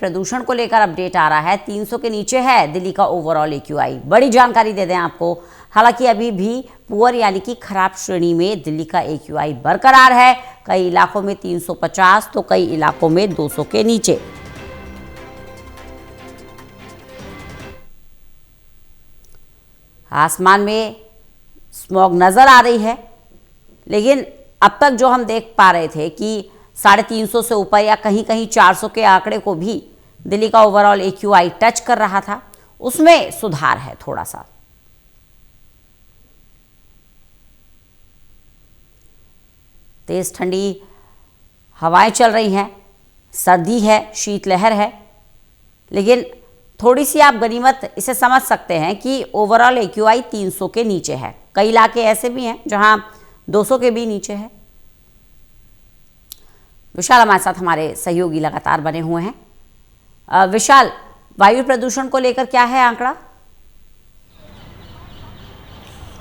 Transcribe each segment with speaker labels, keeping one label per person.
Speaker 1: प्रदूषण को लेकर अपडेट आ रहा है। 300 के नीचे है दिल्ली का ओवरऑल एक्यूआई। बड़ी जानकारी दे दें आपको, हालांकि अभी भी पुअर यानी कि खराब श्रेणी में दिल्ली का एक्यूआई बरकरार है। कई इलाकों में 350 तो कई इलाकों में 200 के नीचे। आसमान में स्मॉग नजर आ रही है, लेकिन अब तक जो हम देख पा रहे थे कि 350 से ऊपर या कहीं कहीं 400 के आंकड़े को भी दिल्ली का ओवरऑल एक्यूआई टच कर रहा था, उसमें सुधार है थोड़ा सा। तेज ठंडी हवाएं चल रही हैं, सर्दी है, शीतलहर है, लेकिन थोड़ी सी आप गनीमत इसे समझ सकते हैं कि ओवरऑल एक्यूआई 300 के नीचे है। कई इलाके ऐसे भी हैं जहां 200 के भी नीचे है। विशाल हमारे साथ हमारे सहयोगी लगातार बने हुए हैं। विशाल, वायु प्रदूषण को लेकर क्या है आंकड़ा?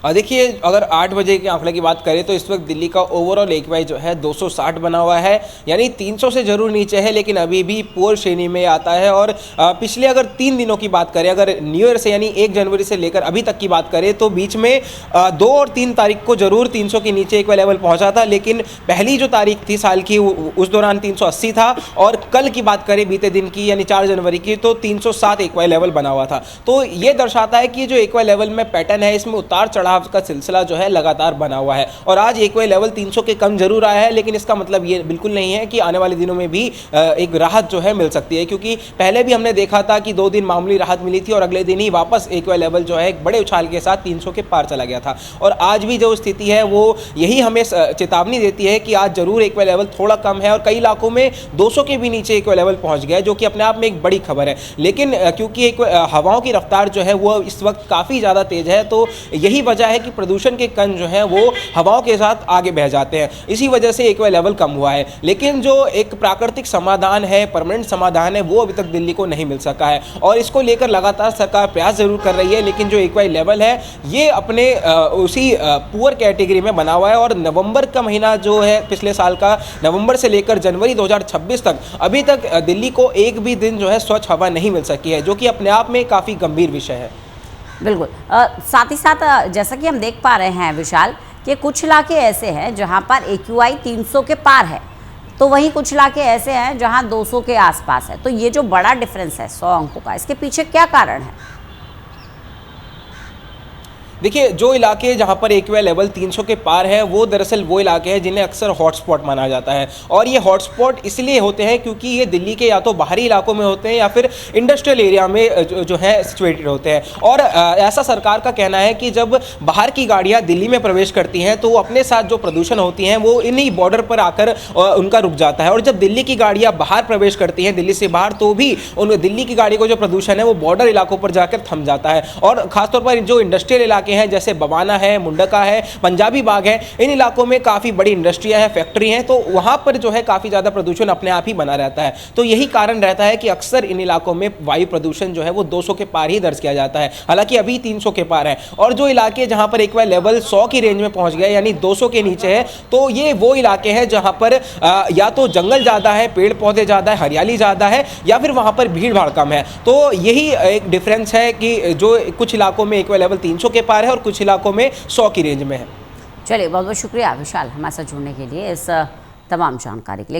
Speaker 2: देखिए, अगर 8 बजे के आंकड़े की बात करें तो इस वक्त दिल्ली का ओवरऑल एक्यूआई जो है 260 बना हुआ है, यानी 300 से जरूर नीचे है, लेकिन अभी भी पुअर श्रेणी में आता है। और पिछले अगर 3 दिनों की बात करें, अगर न्यू ईयर से यानी 1 जनवरी से लेकर अभी तक की बात करें तो बीच में 2 और 3 तारीख को जरूर 300 के नीचे एक्यूआई लेवल पहुंचा था, लेकिन पहली जो तारीख थी साल की उस दौरान 380 था। और कल की बात करें बीते दिन की यानी 4 जनवरी की, तो 307 एक्यूआई लेवल बना हुआ था। तो ये दर्शाता है कि जो एक्यूआई लेवल में पैटर्न है, इसमें उतार चढ़ाव का सिलसिला जो है लगातार बना हुआ है। और आज एक्यूआई लेवल 300 के कम जरूर आया है, लेकिन इसका मतलब ये बिल्कुल नहीं है कि आने वाले दिनों में भी एक राहत जो है मिल सकती है, क्योंकि पहले भी हमने देखा था कि 2 दिन मामूली राहत मिली थी और अगले दिन ही वापस एक्यूआई लेवल जो है एक बड़े उछाल के साथ 300 के पार चला गया था। और आज भी जो स्थिति है वो यही हमें चेतावनी देती है कि आज जरूर एक्यूआई लेवल थोड़ा कम है और कई इलाकों में 200 के भी नीचे एक्यूआई लेवल पहुंच गया है, जो कि अपने आप में एक बड़ी खबर है। लेकिन क्योंकि हवाओं की रफ्तार जो है वो इस वक्त काफ़ी ज़्यादा तेज है, तो यही वजह है कि प्रदूषण के कण जो है वो हवाओं के साथ आगे बह जाते हैं, इसी वजह से एक्यूआई लेवल कम हुआ है। लेकिन जो एक प्राकृतिक समाधान है, परमानेंट समाधान है, वो अभी तक दिल्ली को नहीं मिल सका है और इसको लेकर लगातार सरकार प्रयास जरूर कर रही है। लेकिन जो एक्यूआई लेवल है ये अपने उसी पुअर कैटेगरी में बना हुआ है। और नवंबर का महीना जो है, पिछले साल का नवंबर से लेकर जनवरी 2026 तक अभी तक दिल्ली को एक भी दिन जो है स्वच्छ हवा नहीं मिल सकी है, जो कि अपने आप में काफ़ी गंभीर विषय है।
Speaker 1: बिल्कुल। साथ ही साथ जैसा कि हम देख पा रहे हैं विशाल, कि कुछ इलाके ऐसे हैं जहां पर एक्यूआई 300 के पार है, तो वहीं कुछ इलाके ऐसे हैं जहां 200 के आसपास है। तो ये जो बड़ा डिफरेंस है 100 अंकों का, इसके पीछे क्या कारण है?
Speaker 2: देखिए, जो इलाके जहां पर एक्यूआई लेवल 300 के पार है वो दरअसल वो इलाके हैं जिन्हें अक्सर हॉटस्पॉट माना जाता है। और ये हॉटस्पॉट इसलिए होते हैं क्योंकि ये दिल्ली के या तो बाहरी इलाकों में होते हैं या फिर इंडस्ट्रियल एरिया में जो है सिचुएटेड होते हैं। और ऐसा सरकार का कहना है कि जब बाहर की गाड़ियां दिल्ली में प्रवेश करती हैं तो अपने साथ जो प्रदूषण होती हैं वो इन्हीं बॉर्डर पर आकर उनका रुक जाता है। और जब दिल्ली की गाड़ियाँ बाहर प्रवेश करती हैं दिल्ली से बाहर, तो भी उन दिल्ली की गाड़ी को जो प्रदूषण है वो बॉर्डर इलाकों पर जाकर थम जाता है। और खासतौर पर जो इंडस्ट्रियल इलाके हैं जैसे बवाना है, मुंडका है, पंजाबी बाग है, इन इलाकों में काफ़ी बड़ी इंडस्ट्रियां हैं, फैक्ट्री हैं, तो वहाँ पर जो है काफ़ी ज़्यादा प्रदूषण अपने आप ही बना रहता है। तो यही कारण रहता है कि अक्सर इन इलाकों में वायु प्रदूषण जो है वो 200 के पार ही दर्ज किया जाता है, हालांकि अभी 300 के पार है। और जो इलाके जहाँ पर एक्यूआई लेवल 100 की रेंज में पहुँच गया यानी 200 के नीचे है, तो ये वो इलाके हैं जहाँ पर या तो जंगल ज़्यादा है, पेड़ पौधे ज़्यादा है, हरियाली ज़्यादा है, या फिर वहाँ पर भीड़ भाड़ कम है। तो यही एक डिफरेंस है कि जो कुछ इलाकों में एक्यूआई लेवल 300 के पार है और कुछ इलाकों में 100 की रेंज में है।
Speaker 1: चलिए, बहुत बहुत शुक्रिया विशाल हमारे साथ जुड़ने के लिए, इस तमाम जानकारी के लिए।